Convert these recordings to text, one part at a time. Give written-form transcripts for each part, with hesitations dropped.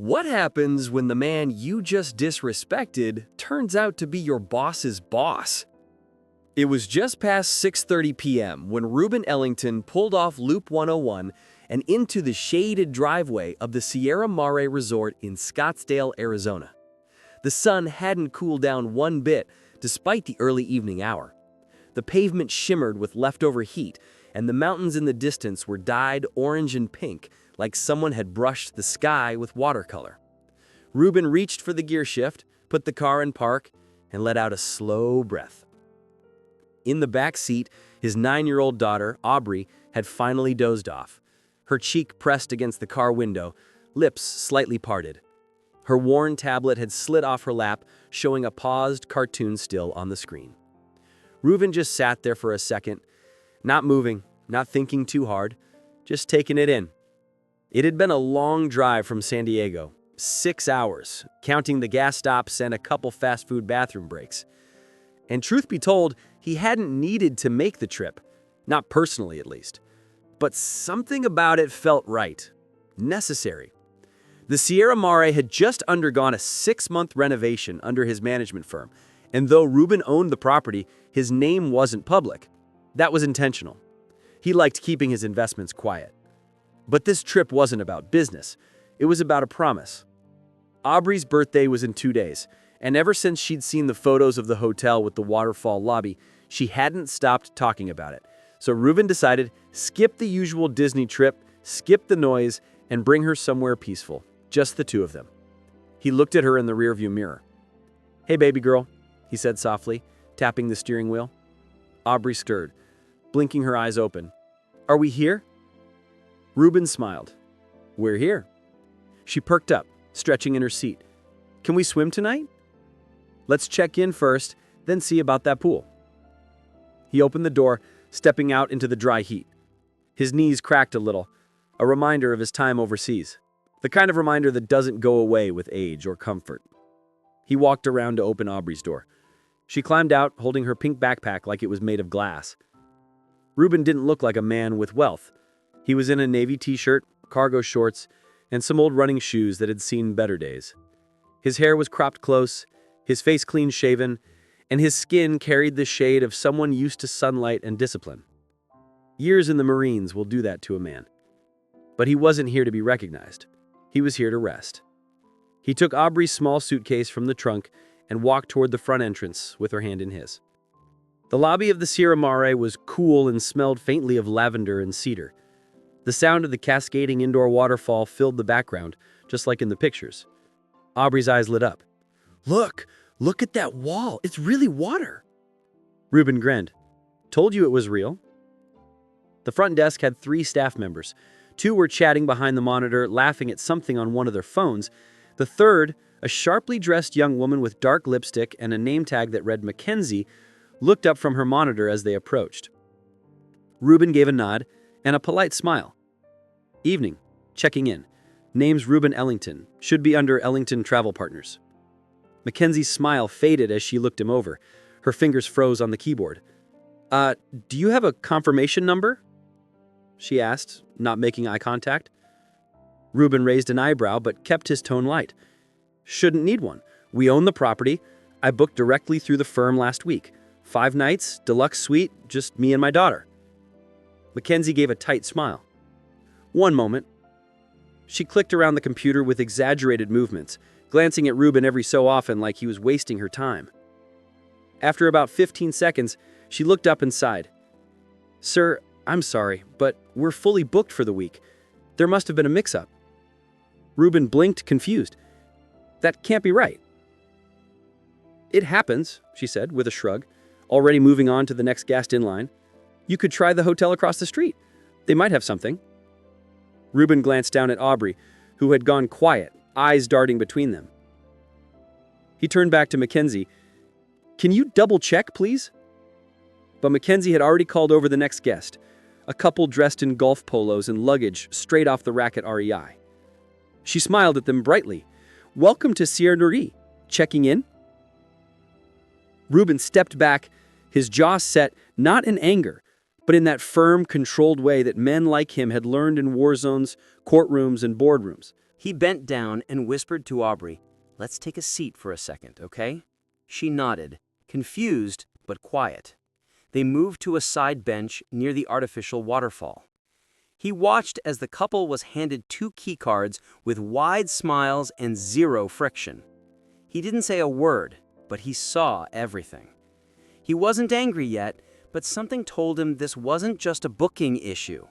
What happens when the man you just disrespected turns out to be your boss's boss? It was just past 6:30 p.m. when Reuben Ellington pulled off Loop 101 and into the shaded driveway of the Sierra Mare Resort in Scottsdale, Arizona. The sun hadn't cooled down one bit despite the early evening hour. The pavement shimmered with leftover heat, and the mountains in the distance were dyed orange and pink, like someone had brushed the sky with watercolor. Reuben reached for the gear shift, put the car in park, and let out a slow breath. In the back seat, his 9-year-old daughter, Aubrey, had finally dozed off. Her cheek pressed against the car window, lips slightly parted. Her worn tablet had slid off her lap, showing a paused cartoon still on the screen. Reuben just sat there for a second, not moving, not thinking too hard, just taking it in. It had been a long drive from San Diego, 6 hours, counting the gas stops and a couple fast food bathroom breaks. And truth be told, he hadn't needed to make the trip, not personally at least. But something about it felt right, necessary. The Sierra Mare had just undergone a 6-month renovation under his management firm, and though Reuben owned the property, his name wasn't public. That was intentional. He liked keeping his investments quiet. But this trip wasn't about business. It was about a promise. Aubrey's birthday was in 2 days, and ever since she'd seen the photos of the hotel with the waterfall lobby, she hadn't stopped talking about it. So Reuben decided, skip the usual Disney trip, skip the noise, and bring her somewhere peaceful. Just the two of them. He looked at her in the rearview mirror. "Hey, baby girl," he said softly, tapping the steering wheel. Aubrey stirred, blinking her eyes open. "Are we here?" Reuben smiled. "We're here." She perked up, stretching in her seat. "Can we swim tonight?" "Let's check in first, then see about that pool." He opened the door, stepping out into the dry heat. His knees cracked a little, a reminder of his time overseas. The kind of reminder that doesn't go away with age or comfort. He walked around to open Aubrey's door. She climbed out, holding her pink backpack like it was made of glass. Reuben didn't look like a man with wealth. He was in a navy t-shirt, cargo shorts, and some old running shoes that had seen better days. His hair was cropped close, his face clean-shaven, and his skin carried the shade of someone used to sunlight and discipline. Years in the Marines will do that to a man. But he wasn't here to be recognized. He was here to rest. He took Aubrey's small suitcase from the trunk and walked toward the front entrance with her hand in his. The lobby of the Sierra Mare was cool and smelled faintly of lavender and cedar. The sound of the cascading indoor waterfall filled the background, just like in the pictures. Aubrey's eyes lit up. Look at that wall. It's really water." Reuben grinned. "Told you it was real." The front desk had 3 staff members. 2 were chatting behind the monitor, laughing at something on one of their phones. The third, a sharply dressed young woman with dark lipstick and a name tag that read Mackenzie, looked up from her monitor as they approached. Reuben gave a nod and a polite smile. "Evening. Checking in. Name's Reuben Ellington. Should be under Ellington Travel Partners." Mackenzie's smile faded as she looked him over. Her fingers froze on the keyboard. Do you have a confirmation number?" she asked, not making eye contact. Reuben raised an eyebrow but kept his tone light. "Shouldn't need one. We own the property. I booked directly through the firm last week. 5 nights, deluxe suite, just me and my daughter." Mackenzie gave a tight smile. "One moment." She clicked around the computer with exaggerated movements, glancing at Reuben every so often like he was wasting her time. After about 15 seconds, she looked up and sighed. "Sir, I'm sorry, but we're fully booked for the week. There must have been a mix-up." Reuben blinked, confused. "That can't be right." "It happens," she said with a shrug, already moving on to the next guest in line. "You could try the hotel across the street. They might have something." Reuben glanced down at Aubrey, who had gone quiet, eyes darting between them. He turned back to Mackenzie. "Can you double-check, please?" But Mackenzie had already called over the next guest, a couple dressed in golf polos and luggage straight off the rack at REI. She smiled at them brightly. "Welcome to Sierra Nuri. Checking in?" Reuben stepped back, his jaw set, not in anger, but in that firm, controlled way that men like him had learned in war zones, courtrooms, and boardrooms, He bent down and whispered to Aubrey, "Let's take a seat for a second, okay?" She nodded, confused but quiet. They moved to a side bench near the artificial waterfall. He watched as the couple was handed 2 key cards with wide smiles and 0 friction. He didn't say a word, but he saw everything. He wasn't angry yet, but something told him this wasn't just a booking issue.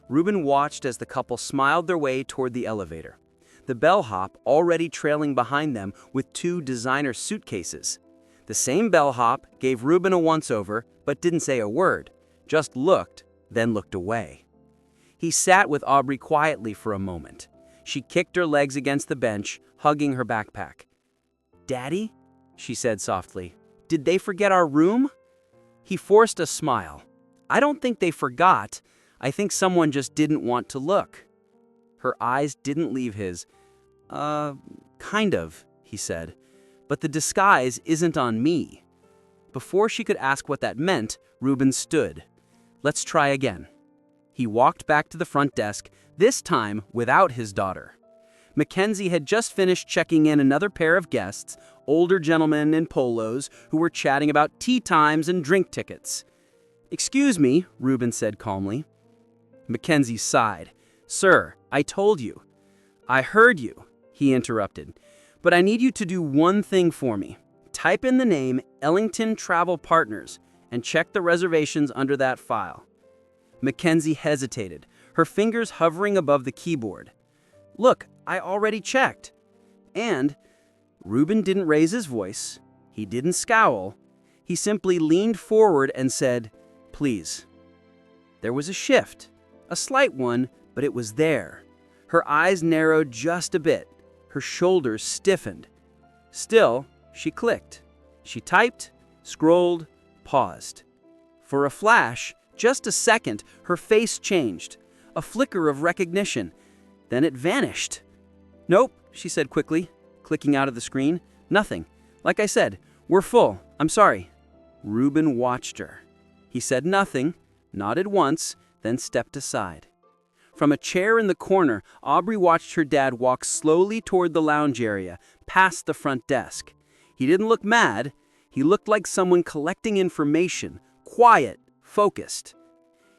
Ruben watched as the couple smiled their way toward the elevator, the bellhop already trailing behind them with 2 designer suitcases. The same bellhop gave Ruben a once-over, but didn't say a word, just looked, then looked away. He sat with Aubrey quietly for a moment. She kicked her legs against the bench, hugging her backpack. "Daddy?" she said softly. "Did they forget our room?" He forced a smile. "I don't think they forgot. I think someone just didn't want to look." Her eyes didn't leave his. Kind of," he said. "But the disguise isn't on me." Before she could ask what that meant, Ruben stood. "Let's try again." He walked back to the front desk, this time without his daughter. Mackenzie had just finished checking in another pair of guests, older gentlemen in polos, who were chatting about tea times and drink tickets. "Excuse me," Ruben said calmly. Mackenzie sighed. "Sir, I told you." "I heard you," he interrupted. "But I need you to do one thing for me. Type in the name Ellington Travel Partners and check the reservations under that file." Mackenzie hesitated, her fingers hovering above the keyboard. "Look, I already checked." And Ruben didn't raise his voice. He didn't scowl. He simply leaned forward and said, "Please." There was a shift, a slight one, but it was there. Her eyes narrowed just a bit. Her shoulders stiffened. Still, she clicked. She typed, scrolled, paused. For a flash, just a second, her face changed. A flicker of recognition. Then it vanished. "Nope," she said quickly, clicking out of the screen. "Nothing. Like I said, we're full. I'm sorry." Ruben watched her. He said nothing, nodded once, then stepped aside. From a chair in the corner, Aubrey watched her dad walk slowly toward the lounge area, past the front desk. He didn't look mad. He looked like someone collecting information, quiet, focused.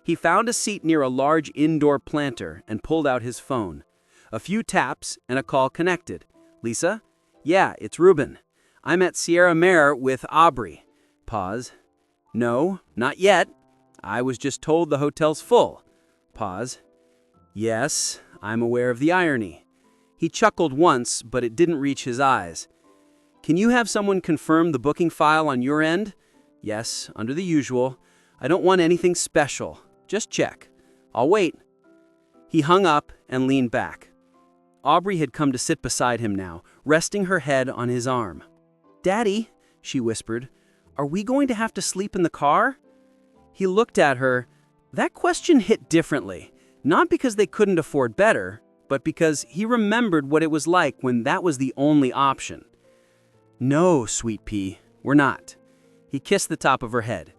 He found a seat near a large indoor planter and pulled out his phone. A few taps and a call connected. "Lisa?" "Yeah, it's Ruben. I'm at Sierra Mare with Aubrey." Pause. "No, not yet. I was just told the hotel's full." Pause. "Yes, I'm aware of the irony." He chuckled once, but it didn't reach his eyes. "Can you have someone confirm the booking file on your end?" "Yes, under the usual. I don't want anything special. Just check. I'll wait." He hung up and leaned back. Aubrey had come to sit beside him now, resting her head on his arm. "Daddy," she whispered, "are we going to have to sleep in the car?" He looked at her. That question hit differently, not because they couldn't afford better, but because he remembered what it was like when that was the only option. "No, sweet pea, we're not." He kissed the top of her head.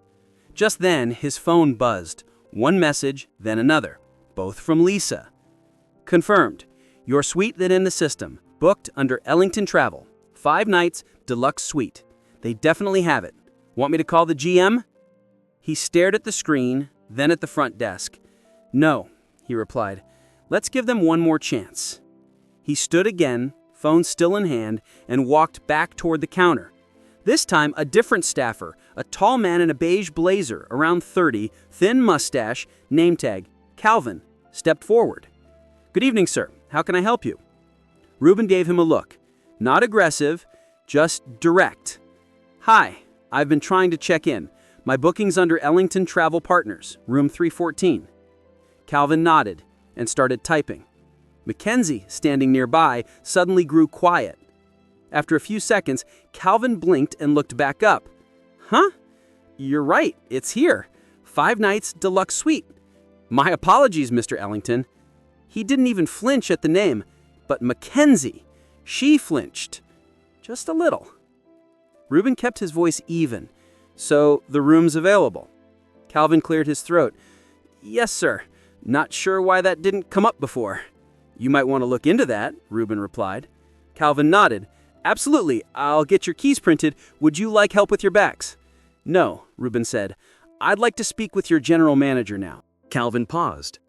Just then, his phone buzzed. One message, then another, both from Lisa. "Confirmed. Your suite then in the system. Booked under Ellington Travel. 5 nights, deluxe suite. They definitely have it. Want me to call the GM?" He stared at the screen, then at the front desk. "No," he replied. "Let's give them one more chance." He stood again, phone still in hand, and walked back toward the counter. This time, a different staffer, a tall man in a beige blazer, around 30, thin mustache, name tag, Calvin, stepped forward. "Good evening, sir. How can I help you?" Ruben gave him a look. Not aggressive, just direct. "Hi, I've been trying to check in. My booking's under Ellington Travel Partners, room 314. Calvin nodded and started typing. Mackenzie, standing nearby, suddenly grew quiet. After a few seconds, Calvin blinked and looked back up. "Huh? You're right, it's here. 5 nights, deluxe suite. My apologies, Mr. Ellington." He didn't even flinch at the name, but Mackenzie, she flinched. Just a little. Ruben kept his voice even. "So, the room's available." Calvin cleared his throat. "Yes, sir. Not sure why that didn't come up before." You might want to look into that, Reuben replied. Calvin nodded. Absolutely, I'll get your keys printed. Would you like help with your backs? No, Reuben said. I'd like to speak with your general manager now. Calvin paused.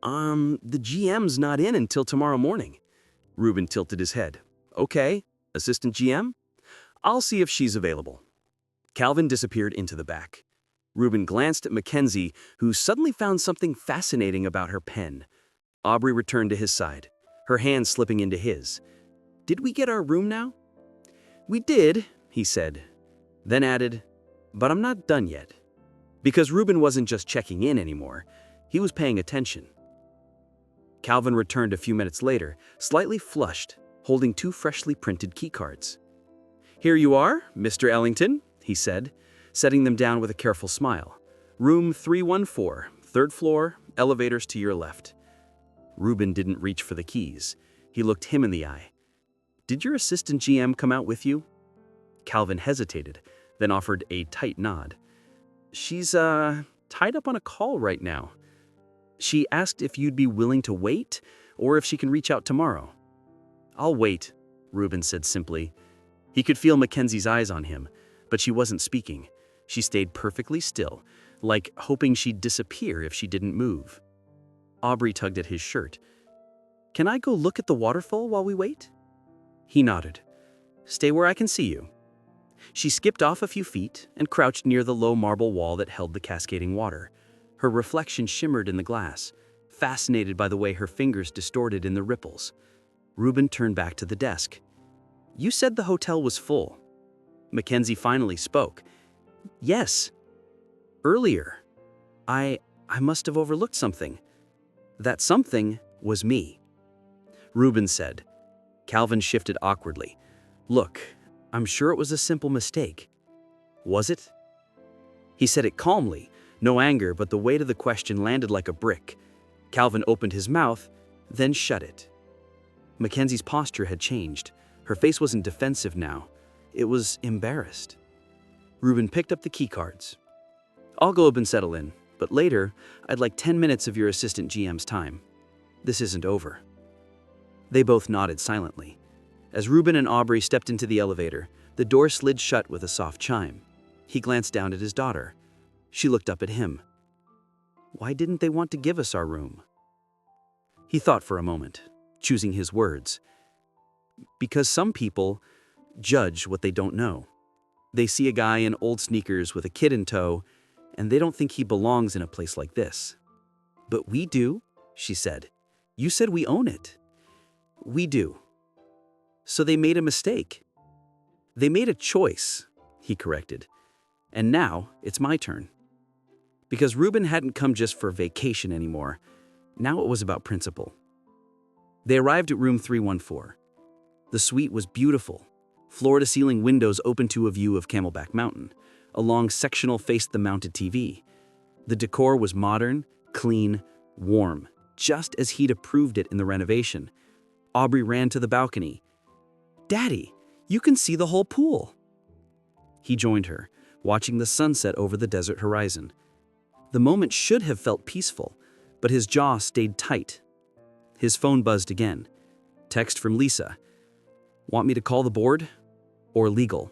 The GM's not in until tomorrow morning. Reuben tilted his head. Okay, assistant GM? I'll see if she's available. Calvin disappeared into the back. Reuben glanced at Mackenzie, who suddenly found something fascinating about her pen. Aubrey returned to his side, her hand slipping into his. Did we get our room now? We did, he said, then added, but I'm not done yet. Because Reuben wasn't just checking in anymore, he was paying attention. Calvin returned a few minutes later, slightly flushed, holding 2 freshly printed keycards. Here you are, Mr. Ellington, he said, setting them down with a careful smile. Room 314, 3rd floor, elevators to your left. Reuben didn't reach for the keys. He looked him in the eye. Did your assistant GM come out with you? Calvin hesitated, then offered a tight nod. She's, tied up on a call right now. She asked if you'd be willing to wait, or if she can reach out tomorrow. I'll wait, Reuben said simply. He could feel Mackenzie's eyes on him, but she wasn't speaking. She stayed perfectly still, like hoping she'd disappear if she didn't move. Aubrey tugged at his shirt. Can I go look at the waterfall while we wait? He nodded. Stay where I can see you. She skipped off a few feet and crouched near the low marble wall that held the cascading water. Her reflection shimmered in the glass, fascinated by the way her fingers distorted in the ripples. Reuben turned back to the desk. You said the hotel was full. Mackenzie finally spoke. Yes. Earlier. I must have overlooked something. That something was me. Reuben said. Calvin shifted awkwardly. Look, I'm sure it was a simple mistake. Was it? He said it calmly, no anger, but the weight of the question landed like a brick. Calvin opened his mouth, then shut it. Mackenzie's posture had changed. Her face wasn't defensive now. It was embarrassed. Reuben picked up the keycards. I'll go up and settle in, but later, I'd like 10 minutes of your assistant GM's time. This isn't over. They both nodded silently. As Reuben and Aubrey stepped into the elevator, the door slid shut with a soft chime. He glanced down at his daughter. She looked up at him. Why didn't they want to give us our room? He thought for a moment, choosing his words. Because some people judge what they don't know. They see a guy in old sneakers with a kid in tow, and they don't think he belongs in a place like this. But we do, she said. You said we own it. We do. So they made a mistake. They made a choice, he corrected. And now it's my turn. Because Reuben hadn't come just for vacation anymore. Now it was about principle. They arrived at room 314. The suite was beautiful. Floor-to-ceiling windows open to a view of Camelback Mountain. A long sectional faced the mounted TV. The decor was modern, clean, warm, just as he'd approved it in the renovation. Aubrey ran to the balcony. Daddy, you can see the whole pool. He joined her, watching the sunset over the desert horizon. The moment should have felt peaceful, but his jaw stayed tight. His phone buzzed again. Text from Lisa. Want me to call the board? Or legal?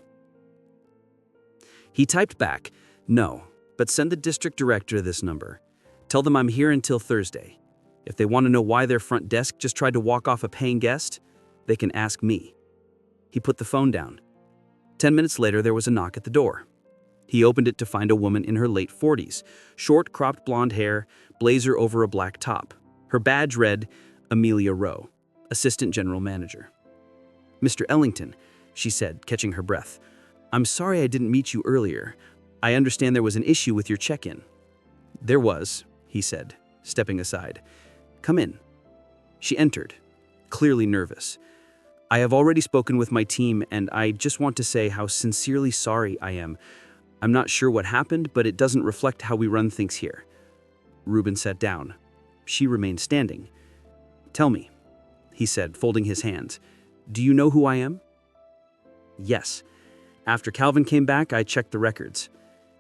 He typed back, no, but send the district director this number. Tell them I'm here until Thursday. If they want to know why their front desk just tried to walk off a paying guest, they can ask me. He put the phone down. 10 minutes later, there was a knock at the door. He opened it to find a woman in her late 40s, short cropped blonde hair, blazer over a black top. Her badge read, Amelia Rowe, Assistant General Manager. Mr. Ellington, she said, catching her breath. I'm sorry I didn't meet you earlier. I understand there was an issue with your check-in. There was, he said, stepping aside. Come in. She entered, clearly nervous. I have already spoken with my team, and I just want to say how sincerely sorry I am. I'm not sure what happened, but it doesn't reflect how we run things here. Reuben sat down. She remained standing. Tell me, he said, folding his hands. Do you know who I am? Yes. After Calvin came back, I checked the records.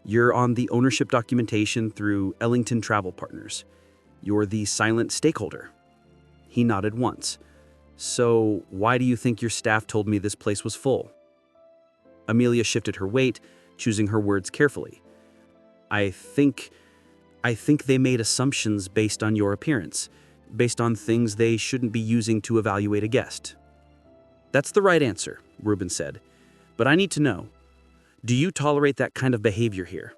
You're on the ownership documentation through Ellington Travel Partners. You're the silent stakeholder. He nodded once. So, why do you think your staff told me this place was full? Amelia shifted her weight, choosing her words carefully. I think they made assumptions based on your appearance, based on things they shouldn't be using to evaluate a guest. That's the right answer, Reuben said. But I need to know, do you tolerate that kind of behavior here?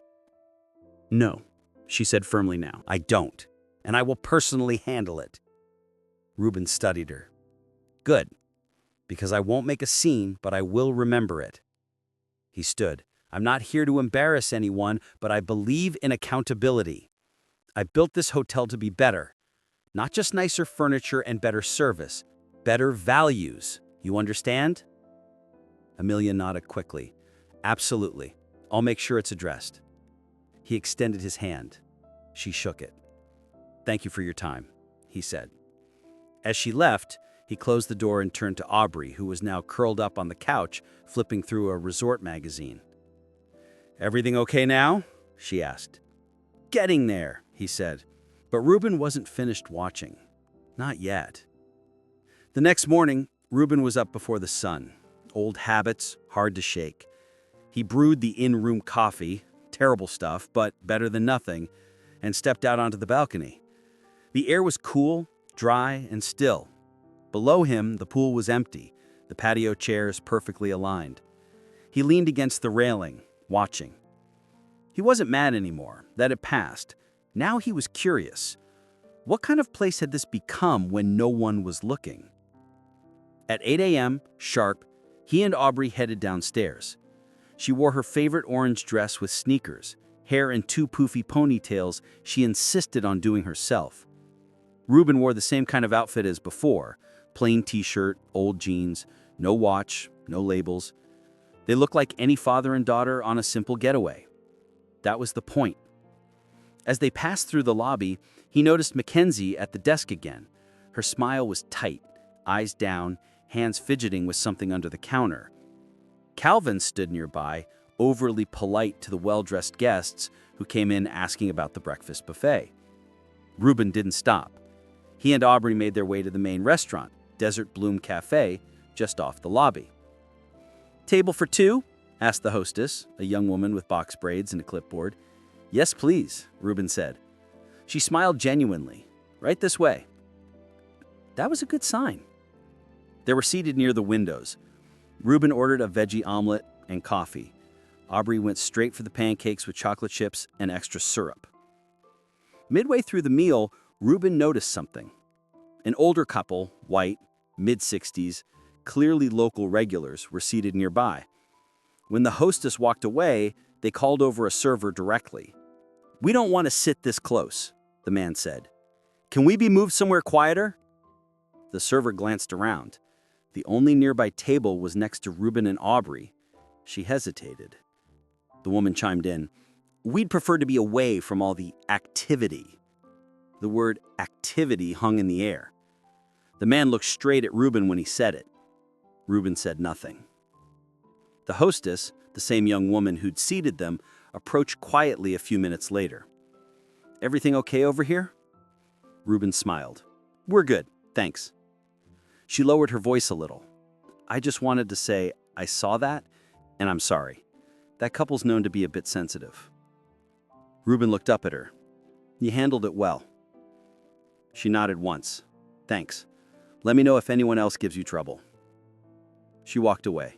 No, she said firmly now. I don't, and I will personally handle it. Reuben studied her. Good, because I won't make a scene, but I will remember it. He stood. I'm not here to embarrass anyone, but I believe in accountability. I built this hotel to be better. Not just nicer furniture and better service, better values. You understand? Amelia nodded quickly. Absolutely. I'll make sure it's addressed. He extended his hand. She shook it. Thank you for your time, he said. As she left, he closed the door and turned to Aubrey, who was now curled up on the couch, flipping through a resort magazine. Everything okay now? She asked. Getting there, he said. But Reuben wasn't finished watching. Not yet. The next morning, Reuben was up before the sun. Old habits, hard to shake. He brewed the in-room coffee, terrible stuff, but better than nothing, and stepped out onto the balcony. The air was cool, dry, and still. Below him, the pool was empty, the patio chairs perfectly aligned. He leaned against the railing, watching. He wasn't mad anymore. That had passed. Now he was curious. What kind of place had this become when no one was looking? At 8 a.m., sharp, he and Aubrey headed downstairs. She wore her favorite orange dress with sneakers, hair in 2 poofy ponytails she insisted on doing herself. Reuben wore the same kind of outfit as before, plain t-shirt, old jeans, no watch, no labels. They looked like any father and daughter on a simple getaway. That was the point. As they passed through the lobby, he noticed Mackenzie at the desk again. Her smile was tight, eyes down, hands fidgeting with something under the counter. Calvin stood nearby, overly polite to the well-dressed guests who came in asking about the breakfast buffet. Reuben didn't stop. He and Aubrey made their way to the main restaurant, Desert Bloom Cafe, just off the lobby. Table for 2? Asked the hostess, a young woman with box braids and a clipboard. Yes, please, Reuben said. She smiled genuinely. Right this way. That was a good sign. They were seated near the windows. Reuben ordered a veggie omelet and coffee. Aubrey went straight for the pancakes with chocolate chips and extra syrup. Midway through the meal, Reuben noticed something. An older couple, white, mid-60s, clearly local regulars, were seated nearby. When the hostess walked away, they called over a server directly. We don't want to sit this close, the man said. Can we be moved somewhere quieter? The server glanced around. The only nearby table was next to Reuben and Aubrey. She hesitated. The woman chimed in. We'd prefer to be away from all the activity. The word activity hung in the air. The man looked straight at Reuben when he said it. Reuben said nothing. The hostess, the same young woman who'd seated them, approached quietly a few minutes later. Everything okay over here? Reuben smiled. We're good, thanks. She lowered her voice a little. I just wanted to say I saw that, and I'm sorry. That couple's known to be a bit sensitive. Reuben looked up at her. You handled it well. She nodded once. Thanks. Let me know if anyone else gives you trouble. She walked away.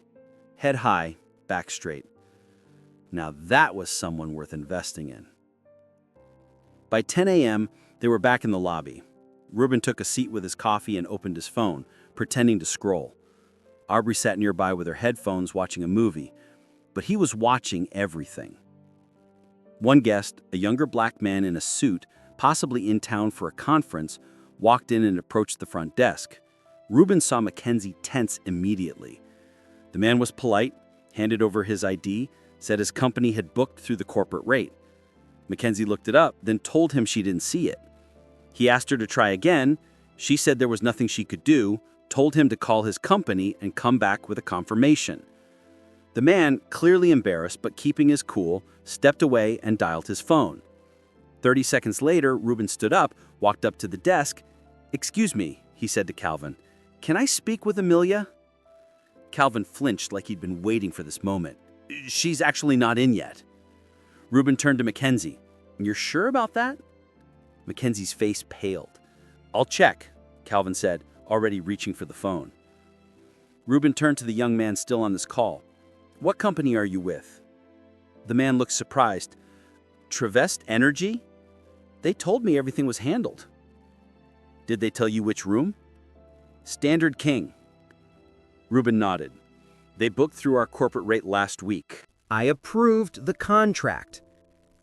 Head high, back straight. Now that was someone worth investing in. By 10 a.m., they were back in the lobby. Reuben took a seat with his coffee and opened his phone, pretending to scroll. Aubrey sat nearby with her headphones watching a movie, but he was watching everything. One guest, a younger black man in a suit, possibly in town for a conference, walked in and approached the front desk. Reuben saw Mackenzie tense immediately. The man was polite, handed over his ID, said his company had booked through the corporate rate. Mackenzie looked it up, then told him she didn't see it. He asked her to try again. She said there was nothing she could do, told him to call his company and come back with a confirmation. The man, clearly embarrassed but keeping his cool, stepped away and dialed his phone. 30 seconds later, Reuben stood up, walked up to the desk. Excuse me, he said to Calvin. "Can I speak with Amelia?" Calvin flinched like he'd been waiting for this moment. "She's actually not in yet." Reuben turned to Mackenzie. "You're sure about that?" Mackenzie's face paled. "I'll check," Calvin said, already reaching for the phone. Reuben turned to the young man still on this call. "What company are you with?" The man looked surprised. "Trevest Energy? They told me everything was handled." "Did they tell you which room?" "Standard King." Reuben nodded. "They booked through our corporate rate last week." I approved the contract.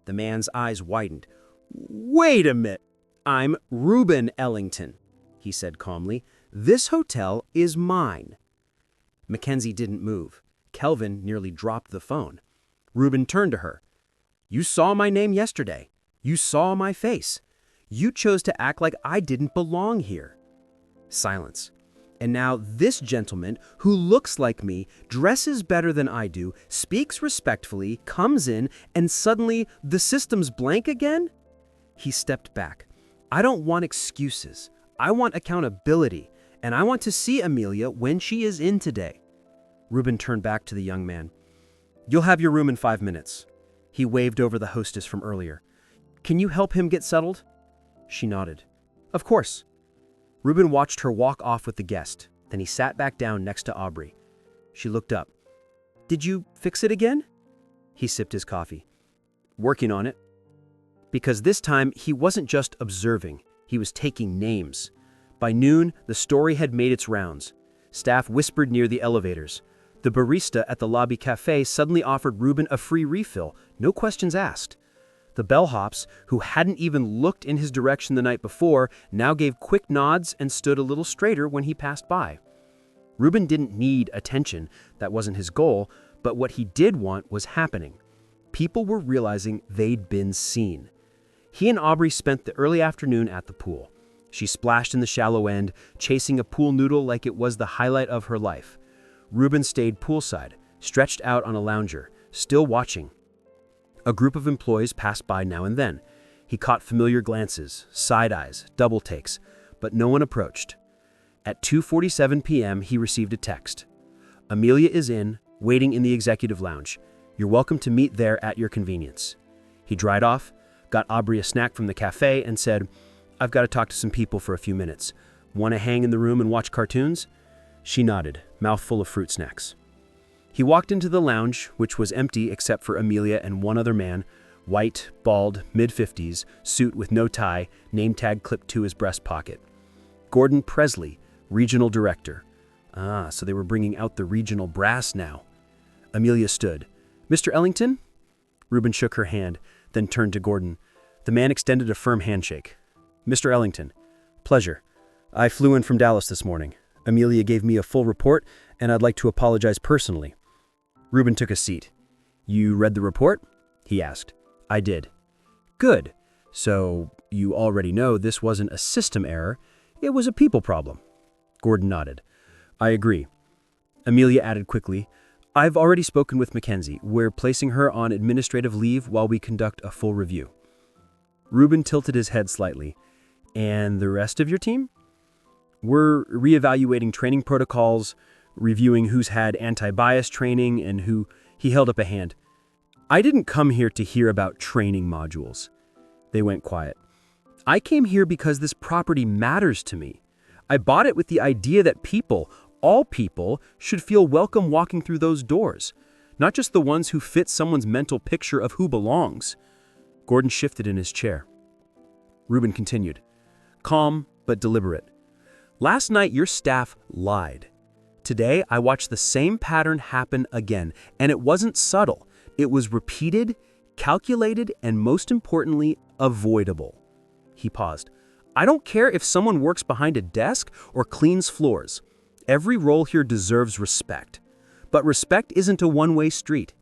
The man's eyes widened. "Wait a minute. I'm Reuben Ellington," he said calmly. "This hotel is mine." Mackenzie didn't move. Kelvin nearly dropped the phone. Reuben turned to her. "You saw my name yesterday. You saw my face. You chose to act like I didn't belong here." Silence. And now this gentleman, who looks like me, dresses better than I do, speaks respectfully, comes in, and suddenly the system's blank again? He stepped back. "I don't want excuses. I want accountability, and I want to see Amelia when she is in today." Reuben turned back to the young man. "You'll have your room in 5 minutes." He waved over the hostess from earlier. "Can you help him get settled?" She nodded. "Of course." Reuben watched her walk off with the guest. Then he sat back down next to Aubrey. She looked up. "Did you fix it again?" He sipped his coffee. "Working on it." Because this time, he wasn't just observing. He was taking names. By noon, the story had made its rounds. Staff whispered near the elevators. The barista at the lobby cafe suddenly offered Reuben a free refill, no questions asked. The bellhops, who hadn't even looked in his direction the night before, now gave quick nods and stood a little straighter when he passed by. Reuben didn't need attention, that wasn't his goal, but what he did want was happening. People were realizing they'd been seen. He and Aubrey spent the early afternoon at the pool. She splashed in the shallow end, chasing a pool noodle like it was the highlight of her life. Reuben stayed poolside, stretched out on a lounger, still watching. A group of employees passed by now and then. He caught familiar glances, side eyes, double takes, but no one approached. At 2:47 p.m., he received a text. "Amelia is in, waiting in the executive lounge. You're welcome to meet there at your convenience." He dried off, got Aubrey a snack from the cafe, and said, "I've got to talk to some people for a few minutes. Want to hang in the room and watch cartoons?" She nodded, mouth full of fruit snacks. He walked into the lounge, which was empty except for Amelia and one other man, white, bald, mid-50s, suit with no tie, name tag clipped to his breast pocket. Gordon Presley, regional director. So they were bringing out the regional brass now. Amelia stood. "Mr. Ellington?" Reuben shook her hand, then turned to Gordon. The man extended a firm handshake. "Mr. Ellington, pleasure. I flew in from Dallas this morning. Amelia gave me a full report, and I'd like to apologize personally." Reuben took a seat. "You read the report?" he asked. "I did." "Good. So you already know this wasn't a system error. It was a people problem." Gordon nodded. "I agree." Amelia added quickly, "I've already spoken with Mackenzie. We're placing her on administrative leave while we conduct a full review." Reuben tilted his head slightly. "And the rest of your team?" "We're reevaluating training protocols, reviewing who's had anti-bias training and who..." He held up a hand. "I didn't come here to hear about training modules." They went quiet. "I came here because this property matters to me. I bought it with the idea that people, all people, should feel welcome walking through those doors, not just the ones who fit someone's mental picture of who belongs." Gordon shifted in his chair. Reuben continued, calm but deliberate. "Last night, your staff lied. Today, I watched the same pattern happen again, and it wasn't subtle. It was repeated, calculated, and most importantly, avoidable." He paused. "I don't care if someone works behind a desk or cleans floors. Every role here deserves respect. But respect isn't a one-way street.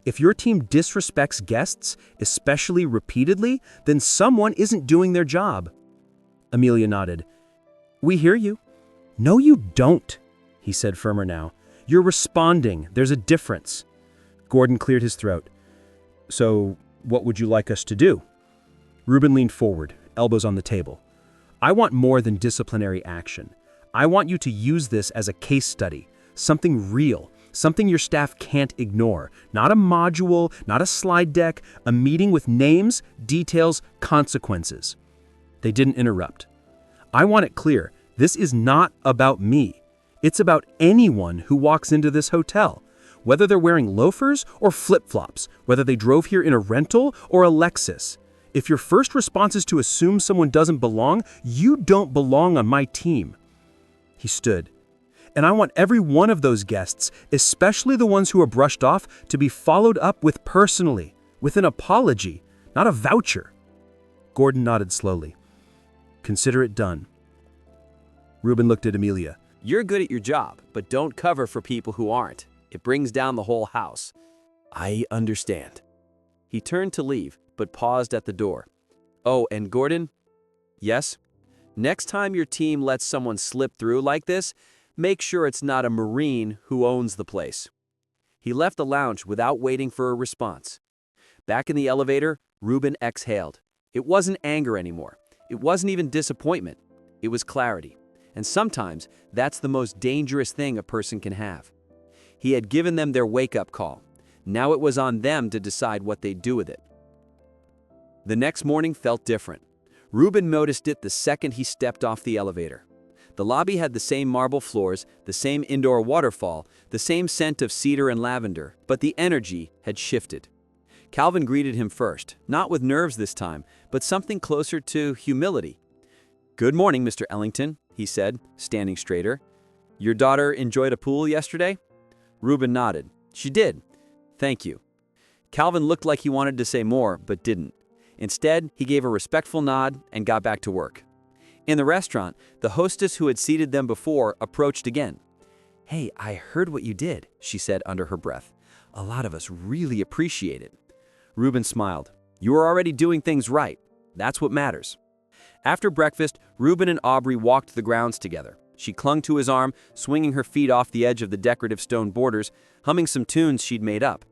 If your team disrespects guests, especially repeatedly, then someone isn't doing their job." Amelia nodded. "We hear you." "No, you don't," he said firmer now. "You're responding. There's a difference." Gordon cleared his throat. "So, what would you like us to do?" Reuben leaned forward, elbows on the table. "I want more than disciplinary action. I want you to use this as a case study, something real, something your staff can't ignore. Not a module, not a slide deck, a meeting with names, details, consequences. They didn't interrupt. I want it clear, this is not about me. It's about anyone who walks into this hotel, whether they're wearing loafers or flip-flops, whether they drove here in a rental or a Lexus. If your first response is to assume someone doesn't belong, you don't belong on my team. He stood. And I want every one of those guests, especially the ones who are brushed off, to be followed up with personally, with an apology, not a voucher. Gordon nodded slowly. Consider it done. Reuben looked at Amelia. You're good at your job, but don't cover for people who aren't. It brings down the whole house. I understand. He turned to leave, but paused at the door. Oh, and Gordon? Yes? Next time your team lets someone slip through like this, make sure it's not a Marine who owns the place. He left the lounge without waiting for a response. Back in the elevator, Reuben exhaled. It wasn't anger anymore. It wasn't even disappointment. It was clarity. And sometimes that's the most dangerous thing a person can have. He had given them their wake-up call. Now it was on them to decide what they'd do with it. The next morning felt different. Reuben noticed it the second he stepped off the elevator. The lobby had the same marble floors, the same indoor waterfall, the same scent of cedar and lavender, but the energy had shifted. Calvin greeted him first, not with nerves this time, but something closer to humility. "Good morning, Mr. Ellington," he said, standing straighter. "Your daughter enjoyed a pool yesterday?" Reuben nodded. "She did. Thank you." Calvin looked like he wanted to say more, but didn't. Instead, he gave a respectful nod and got back to work. In the restaurant, the hostess who had seated them before approached again. "Hey, I heard what you did," she said under her breath. "A lot of us really appreciate it." Reuben smiled. "You are already doing things right. That's what matters." After breakfast, Reuben and Aubrey walked the grounds together. She clung to his arm, swinging her feet off the edge of the decorative stone borders, humming some tunes she'd made up.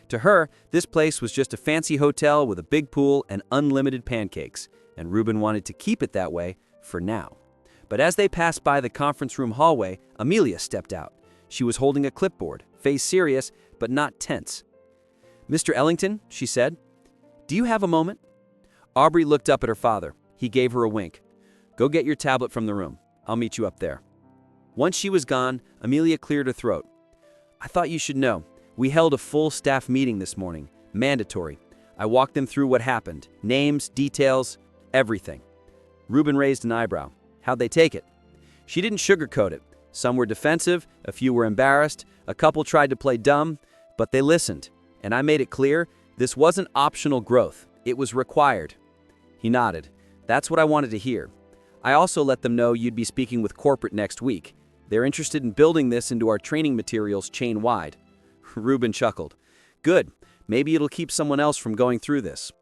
To her, this place was just a fancy hotel with a big pool and unlimited pancakes, and Reuben wanted to keep it that way for now. But as they passed by the conference room hallway, Amelia stepped out. She was holding a clipboard, face serious, but not tense. "Mr. Ellington," she said, "do you have a moment?" Aubrey looked up at her father. He gave her a wink. "Go get your tablet from the room. I'll meet you up there." Once she was gone, Amelia cleared her throat. "I thought you should know. We held a full staff meeting this morning. Mandatory. I walked them through what happened. Names, details, everything." Reuben raised an eyebrow. "How'd they take it?" She didn't sugarcoat it. Some were defensive, a few were embarrassed, a couple tried to play dumb, but they listened. And I made it clear, this wasn't optional growth. It was required. He nodded. "That's what I wanted to hear. I also let them know you'd be speaking with corporate next week. They're interested in building this into our training materials chain-wide." Reuben chuckled. "Good. Maybe it'll keep someone else from going through this."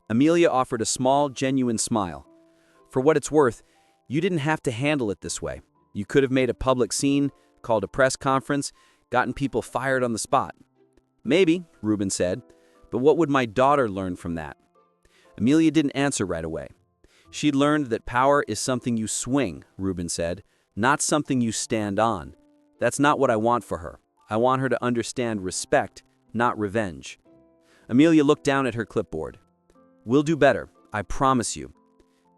Amelia offered a small, genuine smile. "For what it's worth, you didn't have to handle it this way. You could have made a public scene, called a press conference, gotten people fired on the spot." "Maybe," Reuben said, "but what would my daughter learn from that?" Amelia didn't answer right away. "She'd learned that power is something you swing," Reuben said, "not something you stand on. That's not what I want for her. I want her to understand respect, not revenge." Amelia looked down at her clipboard. "We'll do better, I promise you."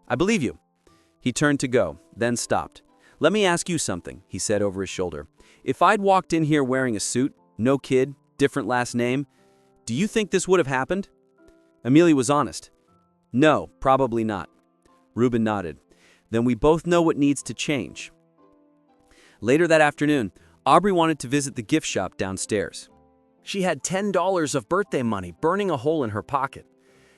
"I believe you." He turned to go, then stopped. "Let me ask you something," he said over his shoulder. "If I'd walked in here wearing a suit, no kid, different last name, do you think this would have happened?" Amelia was honest. "No, probably not." Reuben nodded. "Then we both know what needs to change." Later that afternoon, Aubrey wanted to visit the gift shop downstairs. She had $10 of birthday money burning a hole in her pocket.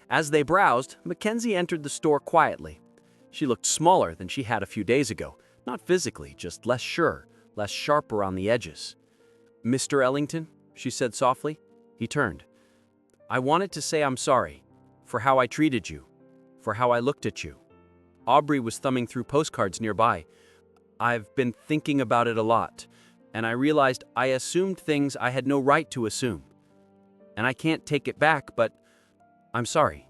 As they browsed, Mackenzie entered the store quietly. She looked smaller than she had a few days ago, not physically, just less sure, less sharp around the edges. "Mr. Ellington," she said softly. He turned. "I wanted to say I'm sorry for how I treated you, for how I looked at you." Aubrey was thumbing through postcards nearby. "I've been thinking about it a lot, and I realized I assumed things I had no right to assume. And I can't take it back, but I'm sorry."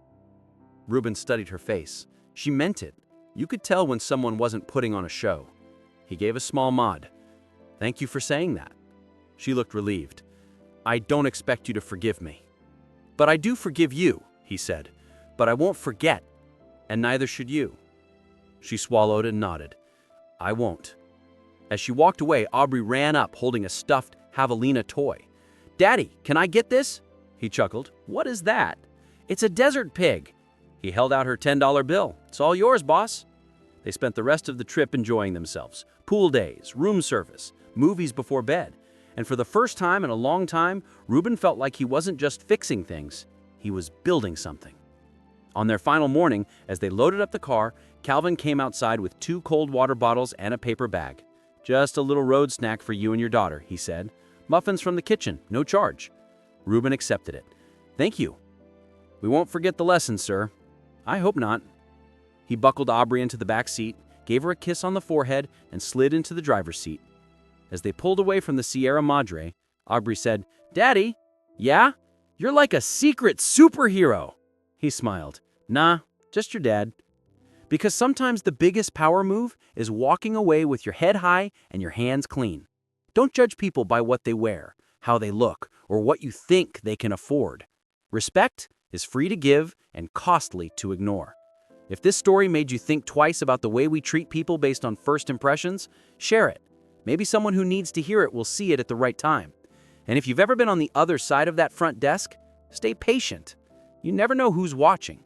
Reuben studied her face. She meant it. You could tell when someone wasn't putting on a show. He gave a small nod. "Thank you for saying that." She looked relieved. "I don't expect you to forgive me." "But I do forgive you," he said. "But I won't forget, and neither should you." She swallowed and nodded. "I won't." As she walked away, Aubrey ran up holding a stuffed javelina toy. "Daddy, can I get this?" He chuckled. "What is that?" "It's a desert pig." He held out her $10 bill. "It's all yours, boss." They spent the rest of the trip enjoying themselves. Pool days, room service, movies before bed. And for the first time in a long time, Reuben felt like he wasn't just fixing things, he was building something. On their final morning, as they loaded up the car, Calvin came outside with 2 cold water bottles and a paper bag. "Just a little road snack for you and your daughter," he said. "Muffins from the kitchen, no charge." Reuben accepted it. "Thank you." "We won't forget the lesson, sir." "I hope not." He buckled Aubrey into the back seat, gave her a kiss on the forehead, and slid into the driver's seat. As they pulled away from the Sierra Madre, Aubrey said, "Daddy?" "Yeah? You're like a secret superhero." He smiled. "Nah, just your dad." Because sometimes the biggest power move is walking away with your head high and your hands clean. Don't judge people by what they wear, how they look, or what you think they can afford. Respect is free to give and costly to ignore. If this story made you think twice about the way we treat people based on first impressions, share it. Maybe someone who needs to hear it will see it at the right time. And if you've ever been on the other side of that front desk, stay patient. You never know who's watching.